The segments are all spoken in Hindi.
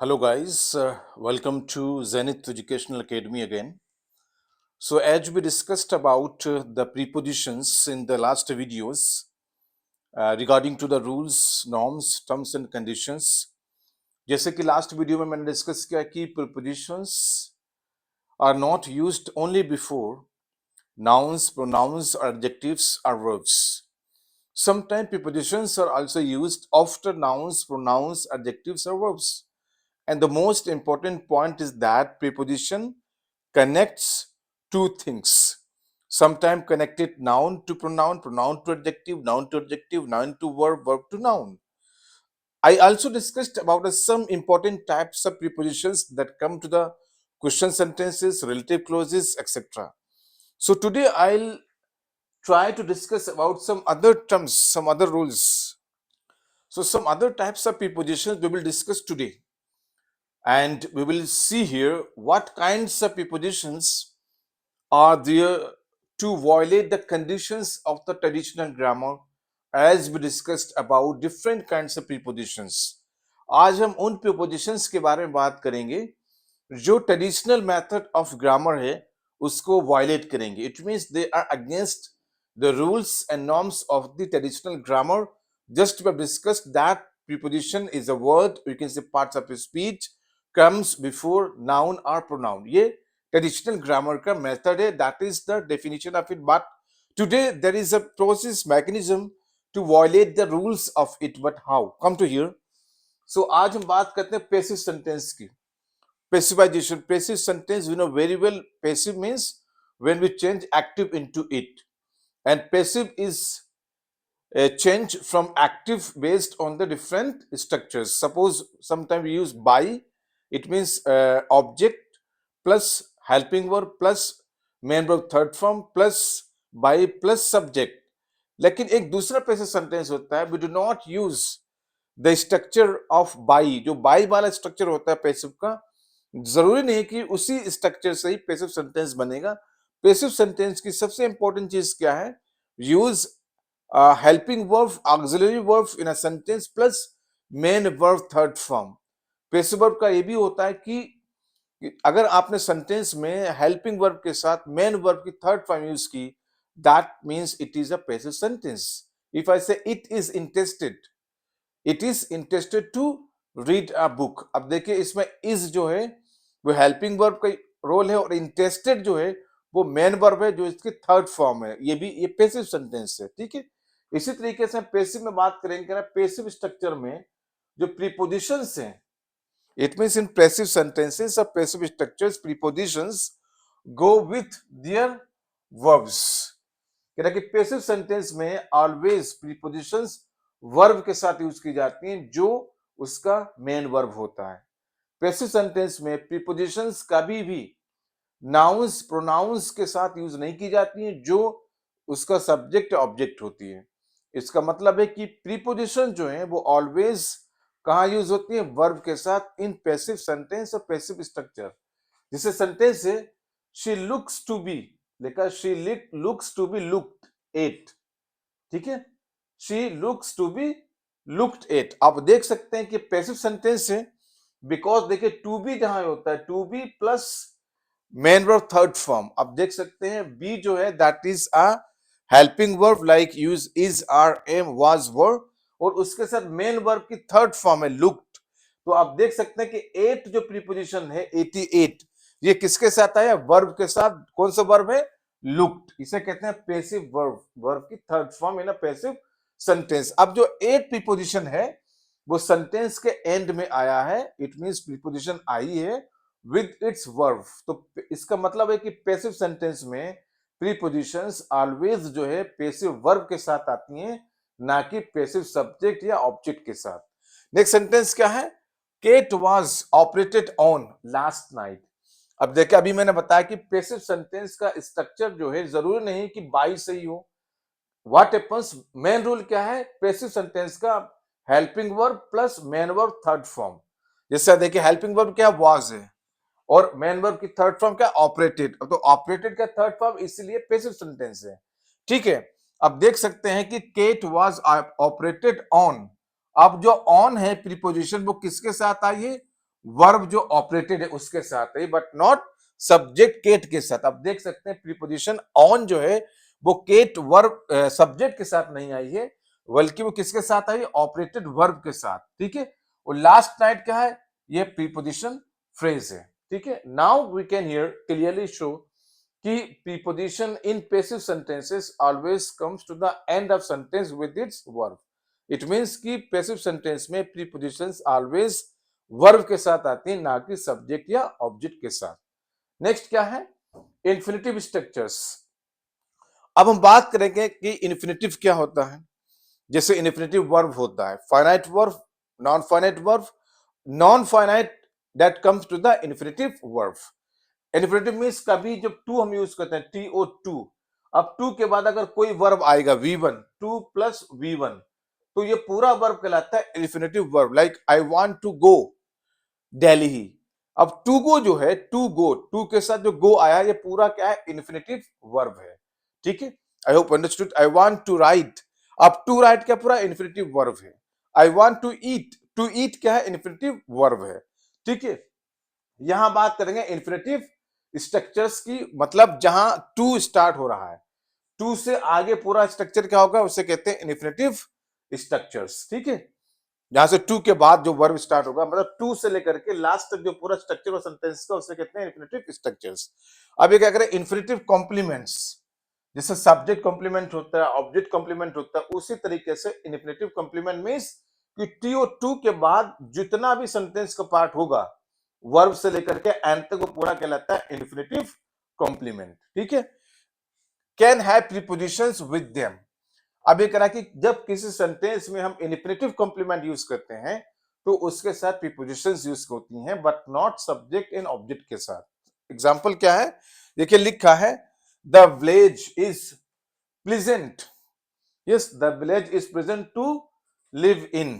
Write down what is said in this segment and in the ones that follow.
Hello, guys. Welcome to Zenith Educational Academy again. So, as we discussed about the prepositions in the last videos regarding to the rules, norms, terms and conditions, जैसे कि लास्ट वीडियो में मैंने डिस्कस किया कि prepositions are not used only before nouns, pronouns, or adjectives or verbs. Sometimes prepositions are also used after nouns, pronouns, adjectives, or verbs. And the most important point is that preposition connects two things. Sometimes connected noun to pronoun, pronoun to adjective, noun to adjective, noun to verb, verb to noun. I also discussed about some important types of prepositions that come to the question sentences, relative clauses, etc. So today I'll try to discuss about some other terms, some other rules. So some other types of prepositions we will discuss today. And we will see here what kinds of prepositions are there to violate the conditions of the traditional grammar as we discussed about different kinds of prepositions. आज हम उन prepositions के बारे में बात करेंगे जो ट्रेडिशनल मेथड ऑफ ग्रामर है उसको वायलेट करेंगे. It means they are against the rules and norms of the traditional grammar. Just we have discussed that preposition is a word, you can say parts of a speech comes before noun or pronoun. ये ट्रेडिशनल ग्रामर का मेथड है, that is the definition of it. But today there is a process mechanism to violate the rules of it. But how? Come to here. So आज हम बात करते हैं पैसिव सेंटेंस की. Passivization. Passive sentence, you know very well. Passive means when we change active into it, and passive is a change from active based on the different structures. Suppose sometimes we use by, it means object plus helping verb plus main verb third form plus by plus subject. लेकिन एक दूसरा पैसिव सेंटेंस होता है, we do not use the structure of by. जो by वाला स्ट्रक्चर होता है पैसिव का, जरूरी नहीं कि उसी स्ट्रक्चर से ही पैसिव सेंटेंस बनेगा. पैसिव सेंटेंस की सबसे इंपॉर्टेंट चीज क्या है? Use helping verb, auxiliary verb in a sentence plus main verb third form. Passive verb का ये भी होता है कि अगर आपने सेंटेंस में हेल्पिंग वर्ब के साथ मेन वर्ब की थर्ड फॉर्म यूज की, that means it is a passive sentence. If I say it is interested, it is interested to read a book. अब देखिए इसमें इज जो है वो हेल्पिंग वर्ब का रोल है और इंटरेस्टेड जो है वो मेन वर्ब है जो इसकी थर्ड फॉर्म है. ये पैसिव सेंटेंस है. ठीक है. इसी तरीके से पैसिव में बात करेंगे. पैसिव स्ट्रक्चर में जो प्रीपोजिशंस हैं, it means in passive sentences और passive structures prepositions go with their verbs. कह रहा कि पैसिव सेंटेंस में ऑलवेज प्रीपोजिशंस वर्ब के साथ यूज की जाती हैं जो उसका मेन वर्ब होता है. पैसिव सेंटेंस में प्रीपोजिशंस कभी भी नाउन्स, प्रोनाउंस के साथ यूज नहीं की जाती हैं जो उसका सब्जेक्ट ऑब्जेक्ट होती है. इसका मतलब है कि प्रीपोजिशन जो है वो ऑलवेज कहाँ यूज होती है? वर्ब के साथ इन पैसिव सेंटेंस और पैसिव स्ट्रक्चर. जैसे सेंटेंस है शी लुक्स टू बी, लिखा she looks to be looked at. ठीक है. She looks to be looked at. आप देख सकते हैं कि पैसिव सेंटेंस है बिकॉज देखिए टू बी जहां होता है to be plus main verb third form. आप देख सकते हैं बी जो है that is a helping verb like use is R M was वर, और उसके साथ मेन वर्ब की थर्ड फॉर्म है लुक्ड. तो आप देख सकते हैं कि एट जो प्रीपोजिशन है 88, ये किसके साथ आया? वर्ब के साथ. कौन सा वर्ब है? लुक्ड. इसे कहते हैं पैसिव वर्ब, वर्ब की third form in a passive sentence. अब जो एट प्रीपोजिशन है वो सेंटेंस के एंड में आया है. इट मींस प्रीपोजिशन आई है विद इट्स वर्ब. तो इसका मतलब है कि पैसिव सेंटेंस में प्रीपोजिशंस ऑलवेज जो है पैसिव वर्ब के साथ आती हैं, ना कि पैसिव सब्जेक्ट या ऑब्जेक्ट के साथ. नेक्स्ट सेंटेंस क्या है? Kate was operated on last night. अब देखिए अभी मैंने बताया कि पैसिव सेंटेंस का स्ट्रक्चर जो है जरूरी नहीं कि बाई से ही हो. व्हाट हैपेंस, मेन रूल क्या है पैसिव सेंटेंस का? Helping verb plus main verb third form. जैसे देखिए हेल्पिंग वर्ब क्या? वाज है और मेन वर्ब की थर्ड फॉर्म क्या? ऑपरेटेड. तो ऑपरेटेड का थर्ड फॉर्म इसलिए पैसिव सेंटेंस है. ठीक है. अब देख सकते हैं कि केट वाज ऑपरेटेड ऑन. अब जो ऑन है प्रीपोजिशन वो किसके साथ आई है? वर्ब जो ऑपरेटेड है उसके साथ है, बट नॉट सब्जेक्ट केट के साथ। आप देख सकते हैं प्रीपोजिशन ऑन जो है वो केट वर्ब सब्जेक्ट के साथ नहीं आई है, बल्कि वो किसके साथ आई है? ऑपरेटेड वर्ब के साथ। ठीक है, और लास्ट नाइट क्या है? ये प्रीपोजिशन फ्रेज है। ठीक है, now we can hear clearly show कि preposition in passive sentences always comes to the end of sentence with its verb. It means कि पैसिव सेंटेंस में प्रीपोजिशंस ऑलवेज वर्ब के साथ आती है, ना कि सब्जेक्ट या ऑब्जेक्ट के साथ। नेक्स्ट क्या है? Infinitive structures. अब हम बात करेंगे कि इन्फिनिटिव क्या होता है। जैसे इन्फिनिटिव वर्ब होता है, finite verb, non finite verb, non finite that comes to the infinitive verb. Infinitive means कभी जब टू हम यूज करते हैं, टीओ टू, अब टू के बाद अगर कोई वर्ब आएगा वी1, टू प्लस वी1, तो ये पूरा वर्ब कहलाता है infinitive verb. Like I want to go Delhi ही। अब टू गो जो है, टू गो, टू के साथ जो गो आया, ये पूरा क्या है? इन्फिनिटिव वर्ब है। ठीक है, I hope understood. I want to write, अब टू राइट क्या पूरा इन्फिनिटिव वर्ब है। आई वांट टू ईट क्या है? इन्फिनिटिव वर्ब है। ठीक है, यहां बात करेंगे इन्फिनिटिव स्ट्रक्चर्स की, मतलब जहां टू स्टार्ट हो रहा है, टू से आगे पूरा स्ट्रक्चर क्या होगा? उसे कहते हैं इन्फिनिटिव स्ट्रक्चर्स। ठीक है, जहां से टू के बाद जो वर्ब स्टार्ट होगा, मतलब टू से लेकर के लास्ट तक जो पूरा स्ट्रक्चर और सेंटेंस का, उसे कहते हैं इन्फिनिटिव स्ट्रक्चर्स। अब ये क्या करें? इन्फिनिटिव कॉम्प्लीमेंट्स, जैसे सब्जेक्ट कॉम्प्लीमेंट होता है, ऑब्जेक्ट कॉम्प्लीमेंट होता है, उसी तरीके से इन्फिनिटिव कॉम्प्लीमेंट मींस कि टीओ टू के बाद जितना भी सेंटेंस का पार्ट होगा, वर्ब से लेकर के एंड तक, वो पूरा कहलाता है इन्फिनिटिव कॉम्प्लीमेंट। ठीक है, can have prepositions with them. अब ये करा कि जब किसी सेंटेंस में हम इन्फिनिटिव कॉम्प्लीमेंट यूज करते हैं, तो उसके साथ प्रीपोजिशंस यूज होती हैं, but not subject and object के साथ। एग्जांपल क्या है? देखिए लिखा है the village is pleasant. Yes, the village is present to live in.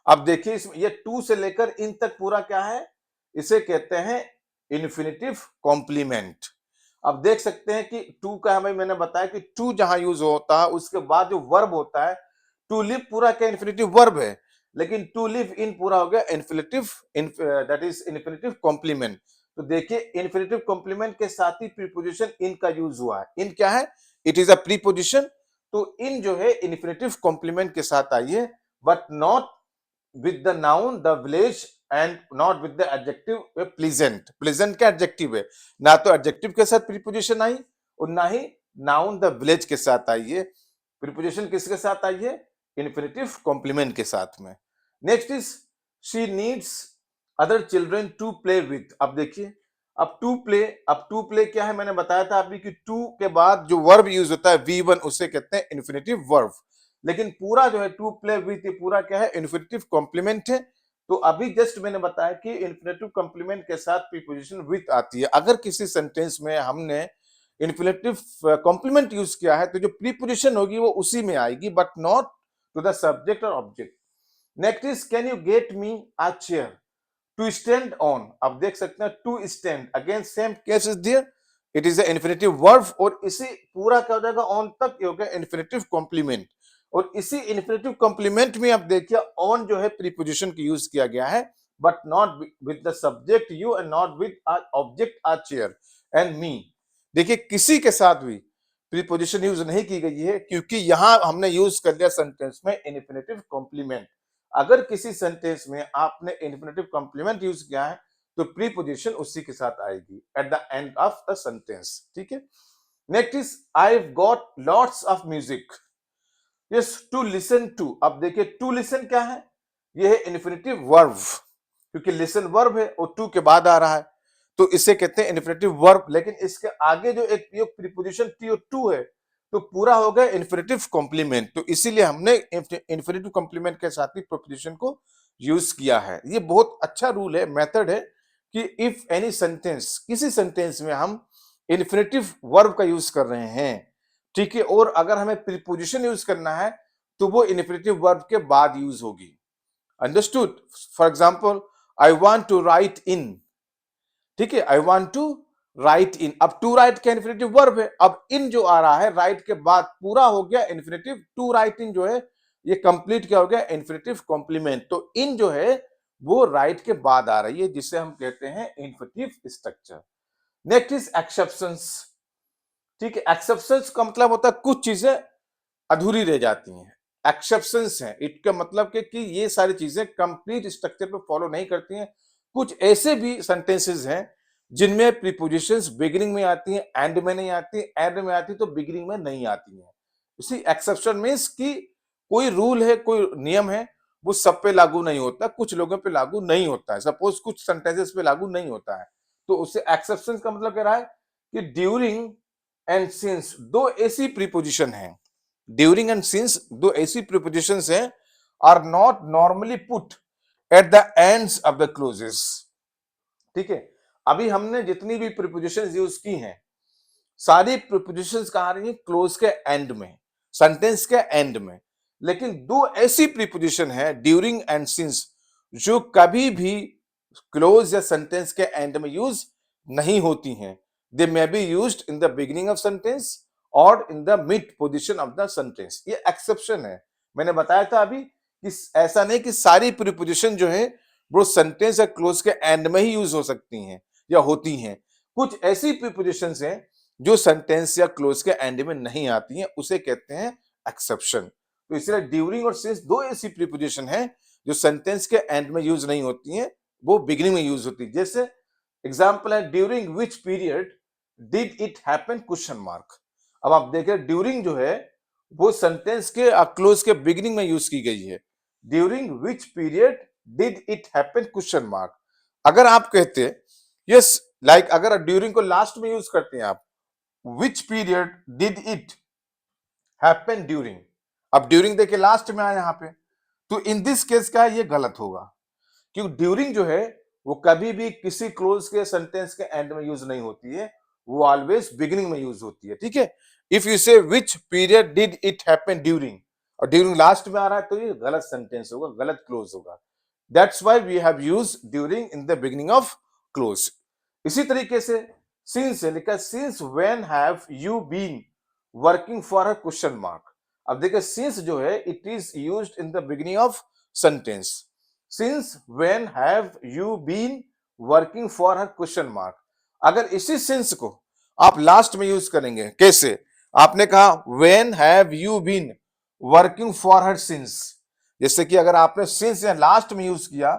अब देखिए इसमें ये टू से लेकर इन तक पूरा क्या है? इसे कहते हैं इन्फिनिटिव कॉम्प्लीमेंट। अब देख सकते हैं कि टू का हमें मैंने बताया कि टू जहां यूज होता है, उसके बाद जो वर्ब होता है, टू लिव पूरा क्या? इन्फिनिटिव वर्ब है, लेकिन टू लिव इन पूरा हो गया infinitive, that is infinitive complement. तो देखिए इन्फिनिटिव कॉम्प्लीमेंट के साथ ही प्रीपोजिशन इन का यूज हुआ है। इन क्या है? It is a preposition. तो इन जो है इन्फिनिटिव कॉम्प्लीमेंट के साथ आई है, but not with the noun the village and not with the adjective pleasant. Pleasant क्या एडजेक्टिव है? ना तो एडजेक्टिव के साथ प्रीपोजिशन आई और ना ही नाउन द विलेज के साथ आई है। प्रीपोजिशन किसके साथ आई है? इन्फिनिटिव कॉम्प्लीमेंट के साथ में। Next is she needs other children to play with. अब देखिए, अब टू प्ले क्या है? मैंने बताया था अभी कि टू के बाद जो वर्ब यूज होता है वी1, उसे कहते हैं इन्फिनिटिव वर्ब। लेकिन पूरा जो है टू प्ले विथ, ये पूरा क्या है? इन्फिनिटिव कॉम्प्लीमेंट है। तो अभी जस्ट मैंने बताया कि इन्फिनिटिव कॉम्प्लीमेंट के साथ प्रीपोजिशन विथ आती है। अगर किसी सेंटेंस में हमने इन्फिनिटिव कॉम्प्लीमेंट यूज किया है, तो जो प्रीपोजिशन होगी वो उसी में आएगी, but not to the subject और object. Next is can you get me a chair to stand on. अब देख सकते हैं to stand, again same case is there, it is infinitive verb, और इसी पूरा क्या हो जाएगा? ऑन तक ये हो गया इन्फिनिटिव कॉम्प्लीमेंट। और इसी इन्फिनिटिव कॉम्प्लीमेंट में आप देखिए ऑन जो है प्रीपोजिशन की यूज किया गया है, but not with the subject you and not with object a chair and me. देखिए किसी के साथ भी प्रीपोजिशन यूज नहीं की गई है, क्योंकि यहां हमने यूज कर लिया सेंटेंस में इन्फिनिटिव कॉम्प्लीमेंट। अगर किसी सेंटेंस में आपने इन्फिनिटिव कॉम्प्लीमेंट यूज किया है, तो प्रीपोजिशन उसी के साथ आएगी at the end of the sentence. ठीक है, next is I have got lots of music yes to listen to. अब देखिए टू लिसन क्या है? ये है इन्फिनिटिव वर्ब, क्योंकि लिसन वर्ब है और टू के बाद आ रहा है, तो इसे कहते हैं इन्फिनिटिव वर्ब। लेकिन इसके आगे जो एक प्रीपोजिशन टी टू है, तो पूरा हो गया इन्फिनिटिव कॉम्प्लीमेंट। तो इसीलिए हमने इन्फिनिटिव कॉम्प्लीमेंट के साथ ही प्रीपोजिशन को यूज किया है। ये बहुत अच्छा रूल है, मेथड है कि इफ एनी सेंटेंस, किसी सेंटेंस में हम इन्फिनिटिव वर्ब का यूज कर रहे हैं, ठीक है, और अगर हमें प्रीपोजिशन यूज करना है, तो वो इन्फिनिटिव वर्ब के बाद यूज होगी। Understood? For example I want to write in. ठीक है, I want to write in, अब टू राइट क्या इन्फिनिटिव वर्ब है, अब इन जो आ रहा है राइट के बाद पूरा हो गया इन्फिनिटिव। टू राइट इन जो है ये कंप्लीट क्या हो गया? Infinitive complement. तो इन जो है वो राइट के बाद आ रही है, जिसे हम कहते हैं infinitive structure. Next is exceptions. ठीक है, एक्सेप्शंस का मतलब होता है कुछ चीजें अधूरी रह जाती हैं, एक्सेप्शंस हैं। इसका मतलब कि ये सारी चीजें कंप्लीट स्ट्रक्चर पे फॉलो नहीं करती हैं। कुछ ऐसे भी सेंटेंसेस हैं जिनमें प्रीपोजिशंस बिगिनिंग में आती हैं, एंड में नहीं आती, एंड में आती तो बिगिनिंग में नहीं आती हैं। इसी एक्सेप्शन मीन्स कि कोई रूल है, कोई नियम है, वो सब पे लागू नहीं होता, कुछ लोगों पे लागू नहीं होता है। सपोज कुछ सेंटेंसेस पे लागू नहीं होता है, तो उससे एक्सेप्शन का मतलब कह रहा है कि ड्यूरिंग एंड सिंस दो ऐसी प्रीपोजिशन हैं, ड्यूरिंग एंड सिंस दो ऐसी प्रीपोजिशंस हैं, are not normally put at the ends of the clauses. ठीक है, अभी हमने जितनी भी प्रीपोजिशंस यूज की हैं, सारी प्रीपोजिशंस कहाँ आ रही हैं? क्लोज के एंड में, सेंटेंस के एंड में। लेकिन दो ऐसी प्रीपोजिशन है ड्यूरिंग एंड सिंस जो कभी भी क्लोज या सेंटेंस के एंड में यूज नहीं होती हैं। They may be used in the beginning of sentence और in the mid position of the sentence. ये एक्सेप्शन है। मैंने बताया था अभी कि ऐसा नहीं कि सारी प्रीपोजिशन जो है वो सेंटेंस या क्लोज के एंड में ही यूज हो सकती हैं या होती हैं। कुछ ऐसी प्रीपोजिशंस हैं जो सेंटेंस या क्लोज के एंड में नहीं आती हैं, उसे कहते हैं एक्सेप्शन। तो इसलिए ड्यूरिंग और सिंस दो ऐसी प्रीपोजिशन है जो सेंटेंस के एंड में यूज नहीं होती हैं, वो बिगिनिंग में यूज होती है। जैसे एग्जांपल है during which period did it happen question mark. अब आप देखें ड्यूरिंग जो है वो सेंटेंस के क्लोज के बिगिनिंग में यूज की गई है। During which period did it happen question mark. अगर आप कहते यस लाइक अगर ड्यूरिंग को लास्ट में यूज करते हैं आप, which period did it happen during. अब ड्यूरिंग देखिए लास्ट में आया यहां पे, तो इन दिस केस क्या है, ये गलत होगा, क्योंकि ड्यूरिंग जो है वो कभी भी किसी क्लोज के सेंटेंस के एंड में यूज नहीं होती है, वो ऑलवेज बिगिनिंग में यूज होती है। ठीक है, इफ यू से which period did it happen during और ड्यूरिंग लास्ट में आ रहा है तो ये गलत सेंटेंस होगा, गलत क्लोज होगा। That's why we have used during in the beginning of clause. इसी तरीके से सिंस है, लिखा since when have you been working for a question mark. अब देखिए सिंस जो है it is used in the beginning of sentence. Since when have you been working for her question mark. अगर इसी सिंस को आप लास्ट में यूज करेंगे, कैसे? आपने कहा when have you been working for her since, जैसे कि अगर आपने सिंस या लास्ट में यूज किया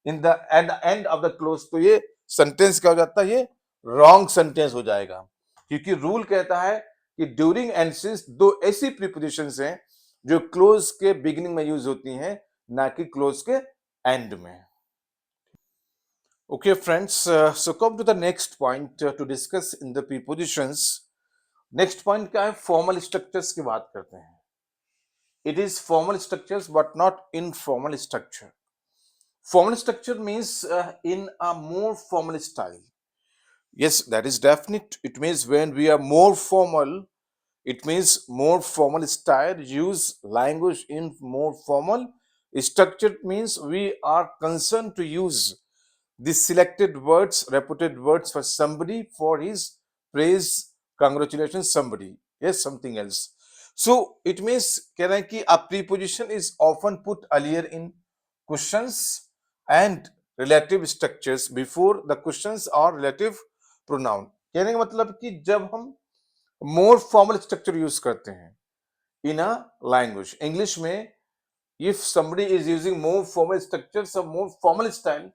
in the end of the close, तो ये सेंटेंस क्या हो जाता है? ये रॉन्ग सेंटेंस हो जाएगा, क्योंकि रूल कहता है कि ड्यूरिंग एंड सिंस दो ऐसी प्रीपोजिशंस हैं जो क्लोज के बिगिनिंग में यूज होती हैं, ना कि क्लोज के एंड में। Okay friends, so come to the next point to discuss in the prepositions. Next point क्या है? फॉर्मल स्ट्रक्चर्स की बात करते हैं। It is formal structures but not informal structure. Formal structure means in a more formal style. Yes, that is definite. It means when we are more formal, it means more formal style, use language in more formal. Structured means we are concerned to use the selected words, reputed words for somebody, for his praise, congratulations, somebody, yes, something else. So it means कह रहे हैं कि a preposition is often put earlier in questions and relative structures before the questions or relative pronoun. कहने का मतलब कि जब हम more formal structure यूज करते हैं in a language, English में if somebody is using more formal structure, some more formal style,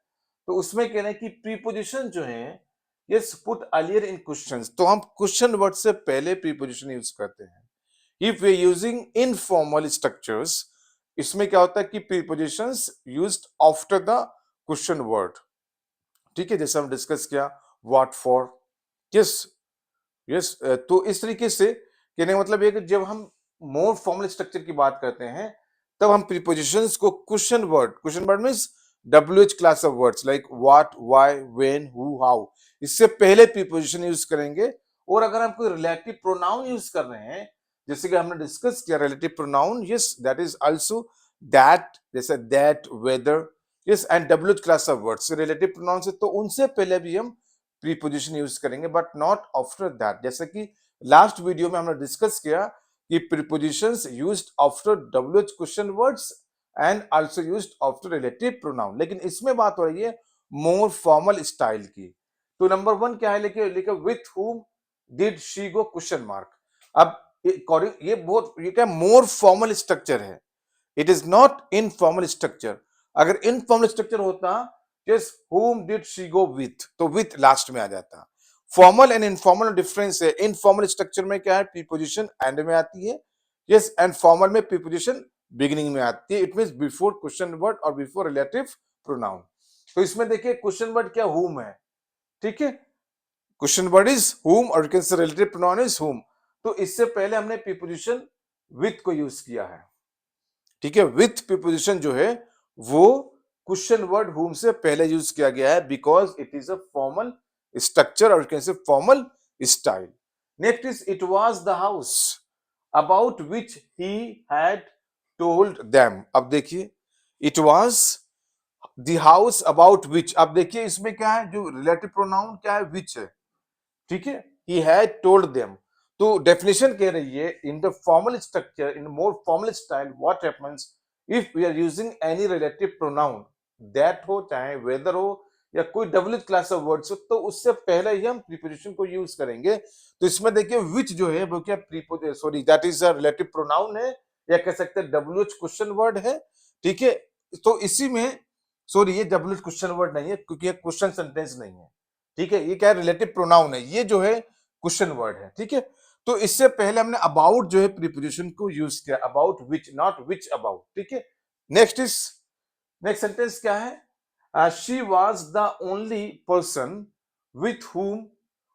तो उसमें कह रहे हैं कि प्रीपोजिशन जो है yes put earlier in questions, तो हम क्वेश्चन वर्ड से पहले प्रीपोजिशन यूज करते हैं। If we using informal structures, इसमें क्या होता है कि prepositions used after the question word. ठीक है, जैसे हम डिस्कस किया व्हाट फॉर, यस यस। तो इस तरीके से कहने का मतलब ये कि जब हम मोर फॉर्मल स्ट्रक्चर की बात करते हैं तब हम प्रीपोजिशंस को question word means WH class of words like what, why, when, who, how, इससे पहले प्रीपोजिशन यूज करेंगे। और अगर हम कोई रिलेटिव प्रोनाउन यूज कर रहे हैं, जैसे कि हमने डिस्कस किया relative pronoun, yes that is also that, जैसे that, whether, yes and WH class of words relative pronoun से, तो उनसे पहले भी हम प्रीपोजिशन यूज करेंगे बट नॉट आफ्टर दैट। जैसे कि लास्ट वीडियो में हमने डिस्कस किया कि prepositions used after WH question words and also used after relative pronoun. लेकिन इसमें बात हो रही है मोर फॉर्मल स्टाइल की। तो नंबर 1 क्या है, लिखे with whom did she go question mark. अब ये क्या मोर फॉर्मल स्ट्रक्चर है, it is not informal structure. अगर इनफॉर्मल स्ट्रक्चर होता just whom did she go with, तो with लास्ट में आ जाता। फॉर्मल एंड इनफॉर्मल डिफरेंस है, इनफॉर्मल स्ट्रक्चर में क्या है, प्रीपोजिशन एंड में आती है, यस, एंड फॉर्मल में प्रीपोजिशन बिगिनिंग में आती है। It means before question word और बिफोर रिलेटिव प्रोनाउन। तो इसमें देखिए क्वेश्चन वर्ड क्या whom है, ठीक है, क्वेश्चन वर्ड इज whom और कैन से रिलेटिव प्रोनाउन इज whom। तो इससे पहले हमने प्रीपोजिशन विथ को यूज किया है, ठीक है। विथ प्रीपोजिशन जो है वो क्वेश्चन वर्ड whom से पहले यूज किया गया है, because it is a formal structure और can say formal style. Next is it was the house about which he had told them. अब देखिए it was the house about which, अब देखिए इसमें क्या है, जो रिलेटिव प्रोनाउन क्या है, विच है, ठीक है। ही हैड टोल्ड देम, तो डेफिनेशन कह रही है in the formal structure, in more formal style what happens if we are using any relative pronoun, that हो चाहे वेदर हो या कोई डब्ल्यू क्लास ऑफ वर्ड्स हो, तो उससे पहले ही हम प्रीपोजिशन को यूज करेंगे। तो इसमें देखिए विच जो है वो क्या preposition, sorry that is a relative pronoun है, या कह सकते हैं डब्ल्यू क्वेश्चन वर्ड है, ठीक है। तो इसी में सॉरी ये डब्ल्यू क्वेश्चन वर्ड नहीं है क्योंकि ये क्वेश्चन सेंटेंस नहीं है, ठीक है। ये क्या है, रिलेटिव प्रोनाउन है, ये जो है क्वेश्चन वर्ड है, ठीक है। तो इससे पहले हमने अबाउट जो है प्रीपोजिशन को यूज किया, about which, not which about, ठीक है। नेक्स्ट इज, नेक्स्ट सेंटेंस क्या है, she was the only person with whom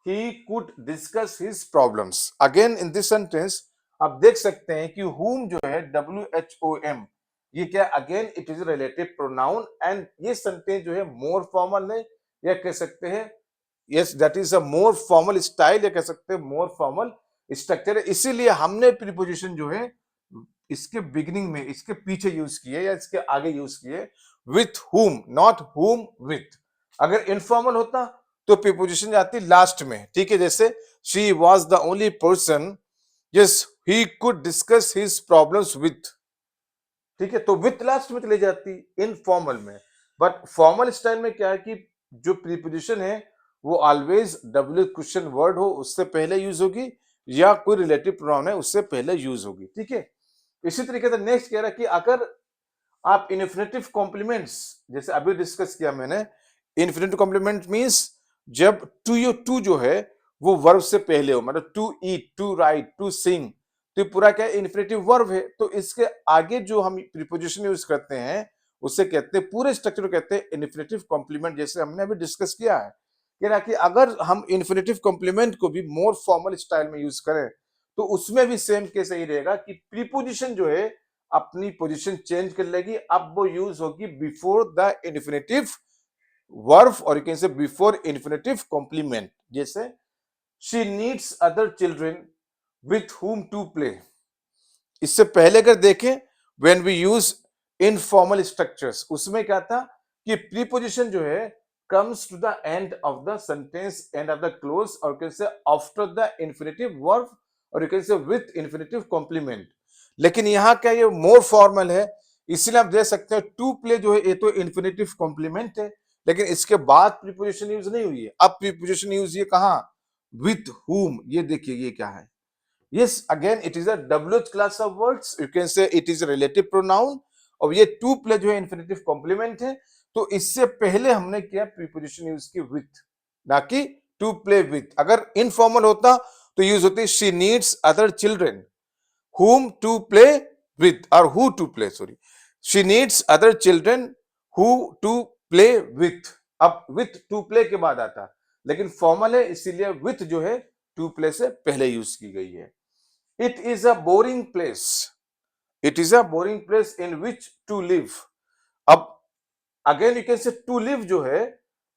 he could discuss his problems. Again in this sentence आप देख सकते हैं कि whom जो है WHOM, ये क्या, again it is relative pronoun and ये सेंटेंस जो है मोर फॉर्मल है, या कह सकते हैं yes that is a more formal style, या कह सकते हैं मोर फॉर्मल स्ट्रक्चर है। इसीलिए हमने प्रीपोजिशन जो है इसके बिगिनिंग में, इसके पीछे यूज किए या इसके आगे यूज किए, विथ हुम, नॉट हुम विथ। अगर इनफॉर्मल होता तो प्रीपोजिशन जाती लास्ट में, ठीक है। जैसे she was the only person yes he could discuss his problems with, ठीक है, तो विथ लास्ट में चली जाती इनफॉर्मल में। बट फॉर्मल स्टाइल में क्या है कि जो प्रीपोजिशन है वो ऑलवेज डब्ल्यू क्वेश्चन वर्ड हो उससे पहले यूज होगी, या कोई रिलेटिव प्रोनाउन है उससे पहले यूज होगी, ठीक है। इसी तरीके से नेक्स्ट कह रहा है कि अगर आप इन्फिनेटिव कॉम्प्लीमेंट्स, जैसे अभी डिस्कस किया मैंने, इन्फिनेटिव कॉम्प्लीमेंट मींस जब टू जो है वो वर्ब से पहले हो, मतलब to eat, to write, to sing, तो ये पूरा क्या है, इन्फिनेटिव वर्ब है। तो इसके आगे जो हम प्रीपोजिशन यूज करते हैं उससे कहते हैं, पूरे स्ट्रक्चर को कहते हैं इन्फिनेटिव कॉम्प्लीमेंट, जैसे हमने अभी डिस्कस किया है। कह रहा कि अगर हम इन्फिनेटिव कॉम्प्लीमेंट को भी मोर फॉर्मल स्टाइल में यूज करें तो उसमें भी सेम केस यही रहेगा कि प्रीपोजिशन जो है अपनी पोजीशन चेंज कर लेगी, अब वो यूज होगी बिफोर द इन्फिनेटिव वर्ब और you can say before infinitive complement. जैसे she needs other children with whom to play, इससे पहले अगर देखें when we use informal structures, उसमें क्या था कि प्रीपोजिशन जो है comes to the end of the sentence, end of the clause, और can say after the infinitive verb और you can say with infinitive complement. लेकिन यहाँ क्या ये मोर फॉर्मल है, इसलिए आप देख सकते हैं टू प्ले जो है ये तो इन्फिनेटिव कॉम्प्लीमेंट है, लेकिन इसके बाद प्रीपोजिशन यूज नहीं हुई है। अब प्रीपोजिशन यूज ये कहा, विथ हुम, ये देखिए ये क्या है, yes again it is a WH class of words, you can say it is a relative pronoun, और ये टू प्ले जो है इन्फिनेटिव कॉम्प्लीमेंट है। तो इससे पहले हमने किया प्रीपोजिशन यूज की विथ, ना कि टू प्ले विथ। अगर इनफॉर्मल होता तो यूज होती she needs other children whom to play with, or who to play, sorry, she needs other children who to play with। अब with to play के बाद आता, लेकिन फॉर्मल है इसीलिए with जो है to play से पहले यूज की गई है। It is a boring place, it is a boring place in which to live। अब again you can say to live जो है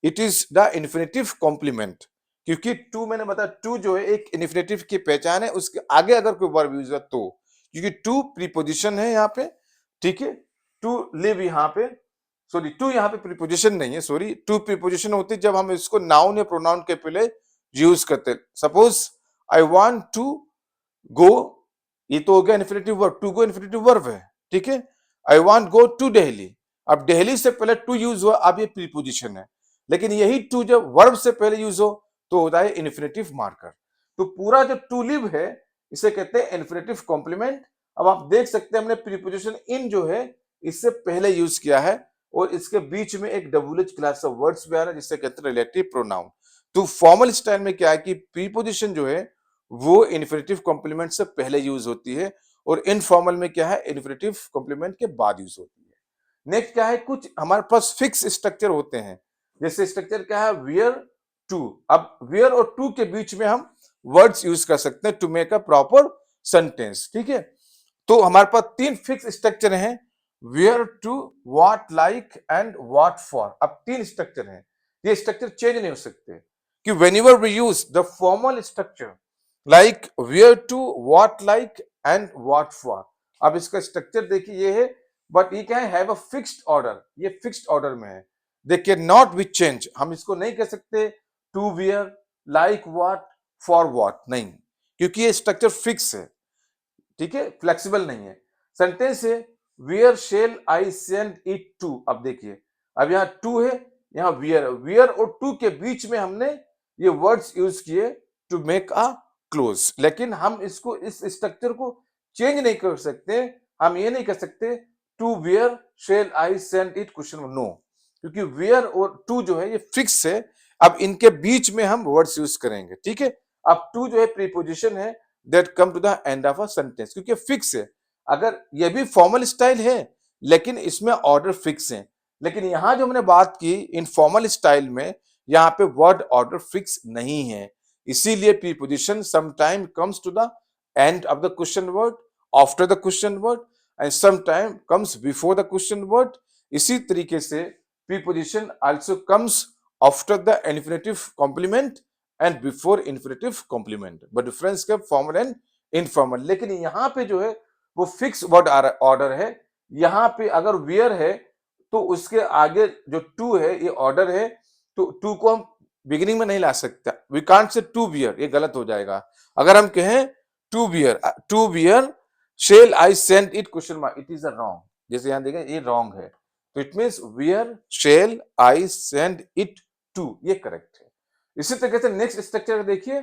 it is the infinitive complement, क्योंकि टू मैंने बताया टू जो है एक इन्फिनेटिव की पहचान है, उसके आगे अगर कोई वर्ब यूज है तो, क्योंकि टू प्रीपोजिशन है यहाँ पे, ठीक है। टू लिव यहाँ पे, सॉरी टू यहाँ पे प्रीपोजिशन नहीं है, सॉरी टू प्रीपोजिशन होती है जब हम इसको नाउन या प्रोनाउन के पहले यूज करते हैं। Suppose I want to go, ये तो हो गया infinitive verb, to go infinitive verb है, ठीक है। I want go to Delhi. अब दिल्ली से पहले टू यूज हुआ, अब ये प्रीपोजिशन है, लेकिन यही टू जब वर्ब से पहले यूज हो तो होता है इन्फिनेटिव मार्कर। तो पूरा जो टू लिव है इसे कहते हैं इन्फिनेटिव कॉम्प्लीमेंट। अब आप देख सकते हैं हमने प्रीपोजिशन इन जो है इससे पहले यूज किया है और इसके बीच में एक डब्ल्यूएच क्लास ऑफ वर्ड्स भी आ रहा है जिससे कहते हैं रिलेटिव प्रोनाउन। तो फॉर्मल स्टाइल में क्या है कि प्रीपोजिशन जो है वो इन्फिनेटिव कॉम्प्लीमेंट से पहले यूज होती है और इनफॉर्मल में क्या है इन्फिनेटिव कॉम्प्लीमेंट के बाद यूज होती है। नेक्स्ट क्या है, कुछ हमारे पास फिक्स स्ट्रक्चर होते हैं, जैसे स्ट्रक्चर क्या है वेयर टू। अब वेयर और टू के बीच में हम वर्ड्स यूज कर सकते हैं to make a proper sentence, ठीक है। तो हमारे पास तीन फिक्स स्ट्रक्चर हैं, where to, what, like and what for. अब तीन स्ट्रक्चर हैं, ये स्ट्रक्चर चेंज नहीं हो सकते कि whenever we use the formal structure like where to, what, like and what for. अब इसका स्ट्रक्चर देखिए ये है, बट ये क्या है, हैव अ फिक्स्ड ऑर्डर, ये फिक्स्ड ऑर्डर में है। They can not be change, हम इसको नहीं कह सकते to where, like what, for what, नहीं, क्योंकि ये स्ट्रक्चर फिक्स है, ठीक है, फ्लेक्सिबल नहीं है। सेंटेंस है where shall I send it to. अब देखिए, अब यहाँ टू है, यहाँ वेयर, वेयर और टू के बीच में हमने ये वर्ड्स यूज किए टू मेक अ क्लोज, लेकिन हम इसको इस स्ट्रक्चर को चेंज नहीं कर सकते। हम ये नहीं कर सकते to where shall I send it question, no, क्योंकि वेयर और टू जो है ये फिक्स है। अब इनके बीच में हम वर्ड्स यूज करेंगे, ठीक है। अब टू जो है प्रीपोजिशन है that come to the end of a sentence, क्योंकि फिक्स है। अगर ये भी फॉर्मल स्टाइल है लेकिन इसमें ऑर्डर फिक्स है, लेकिन यहां जो हमने बात की इनफॉर्मल स्टाइल में, यहाँ पे वर्ड ऑर्डर फिक्स नहीं है, इसीलिए preposition sometime comes to the end of the question word, after the question word and sometime comes before the question word. इसी तरीके से preposition also comes after the infinitive complement and before infinitive complement, but difference क्या, फॉर्मल एंड इनफॉर्मल। लेकिन यहाँ पे जो है वो फिक्स वर्ड ऑर्डर है। यहाँ पे अगर वेयर है तो उसके आगे जो टू है ये ऑर्डर है, तो टू को हम बिगिनिंग में नहीं ला सकते, we can't say to where, ये गलत हो जाएगा। अगर हम कहें to where shall I send it question mark, it is a wrong, जैसे यहाँ देखें ये रॉन्ग है, तो it means where shall I send it to, ये करेक्ट है। इसी तरीके से नेक्स्ट स्ट्रक्चर देखिए,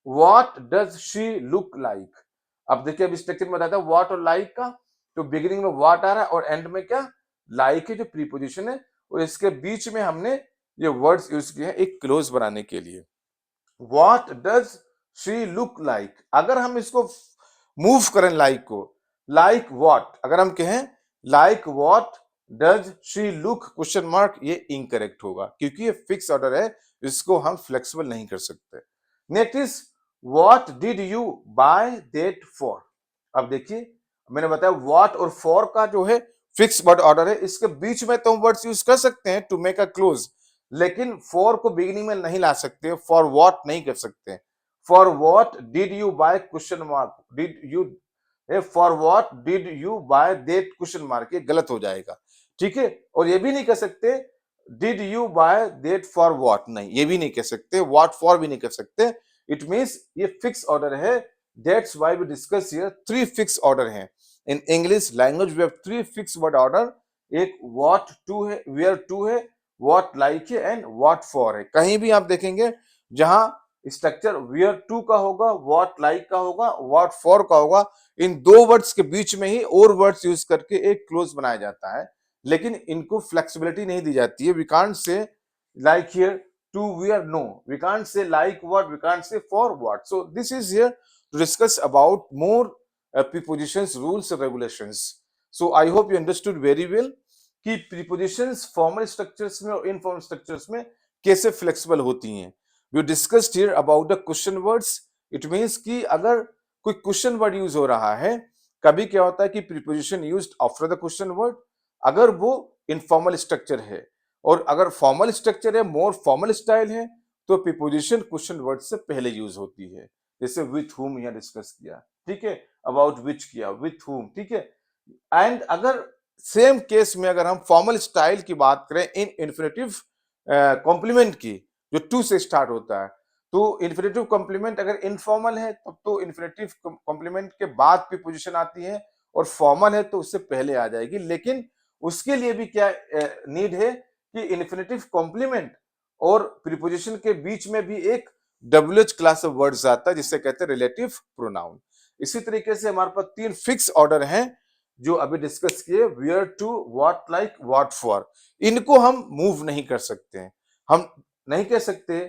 what does she look like. अब देखिए अब स्ट्रक्चर में बताता है व्हाट और लाइक का, तो बिगिनिंग में व्हाट आ रहा है और एंड में क्या, लाइक है जो प्रीपोजिशन है, और इसके बीच में हमने ये वर्ड्स यूज किए हैं एक क्लोज बनाने के लिए। What does she look like, अगर हम इसको मूव करें लाइक को, लाइक व्हाट, अगर हम कहें like what does she look question mark, ये इनकरेक्ट होगा क्योंकि ये फिक्स ऑर्डर है, इसको हम फ्लेक्सिबल नहीं कर सकते। Next is what did you by that for. अब देखिए मैंने बताया व्हाट और फॉर का जो है फिक्स वर्ड ऑर्डर है, इसके बीच में तो हम वर्ड्स यूज कर सकते हैं टू मेक अ क्लोज, लेकिन फॉर को बिगिनिंग में नहीं ला सकते, फॉर व्हाट नहीं कर सकते। For what did you by question mark, did you, for what did you by that question mark, ये गलत हो जाएगा, ठीक है। और ये भी नहीं कह सकते did you by that for what, नहीं ये भी नहीं कह सकते, व्हाट फॉर भी नहीं कह सकते। इट मींस ये फिक्स ऑर्डर है, that's why we discuss here three fix order हैं। In English language we have three fix word order, एक व्हाट टू है, वेयर टू है, व्हाट लाइक है एंड व्हाट फॉर है। कहीं भी आप देखेंगे जहां स्ट्रक्चर वेयर टू का होगा, व्हाट लाइक का होगा, व्हाट फॉर का होगा, इन दो वर्ड्स के बीच में ही और वर्ड्स यूज करके एक क्लोज बनाया जाता है, लेकिन इनको फ्लेक्सिबिलिटी नहीं दी जाती है। We can't say like here to where, no, we can't say like what, we can't say for what. So this is here to discuss about more prepositions rules and regulations. So I hope you understood very well कि prepositions formal structures में और informal structures में कैसे flexible होती हैं। We discussed here about the question words. It means कि अगर कोई question word use हो रहा है, कभी क्या होता है कि preposition used after the question word, अगर वो informal structure है, और अगर formal structure है, more formal style है, तो preposition question word से पहले use होती है, जैसे with whom यहाँ डिस्कस किया, ठीक है, अबाउट विच किया, विथ whom, ठीक है। एंड अगर सेम केस में अगर हम फॉर्मल स्टाइल की बात करें इन इन्फिनेटिव कॉम्प्लीमेंट की, जो टू से स्टार्ट होता है, तो इन्फिनेटिव कॉम्प्लीमेंट अगर इनफॉर्मल है तब तो इन्फिनेटिव कॉम्प्लीमेंट के बाद प्रीपोजिशन आती है, और फॉर्मल है तो उससे पहले आ जाएगी, लेकिन उसके लिए भी क्या नीड है कि इन्फिनेटिव कॉम्प्लीमेंट और प्रीपोजिशन के बीच में भी एक WH क्लास ऑफ वर्ड्स आता है जिसे कहते हैं रिलेटिव प्रोनाउन। इसी तरीके से हमारे पास 3 फिक्स ऑर्डर हैं जो अभी डिस्कस किए, where to, what like, what for. इनको हम मूव नहीं कर सकते हैं। हम नहीं कह सकते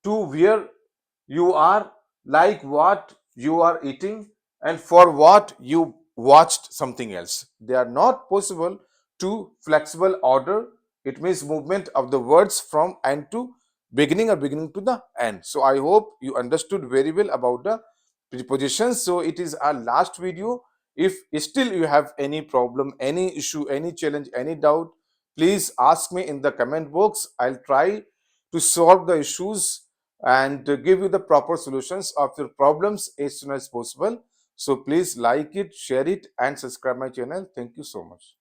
to where you are, like what you are eating, and for what you watched something else. They are not possible to flexible order. It means movement of the words from end to beginning or beginning to the end. So I hope you understood very well about the prepositions. So it is our last video. If still you have any problem, any issue, any challenge, any doubt, please ask me in the comment box. I'll try to solve the issues and to give you the proper solutions of your problems as soon as possible. So please like it, share it, and subscribe my channel. Thank you so much.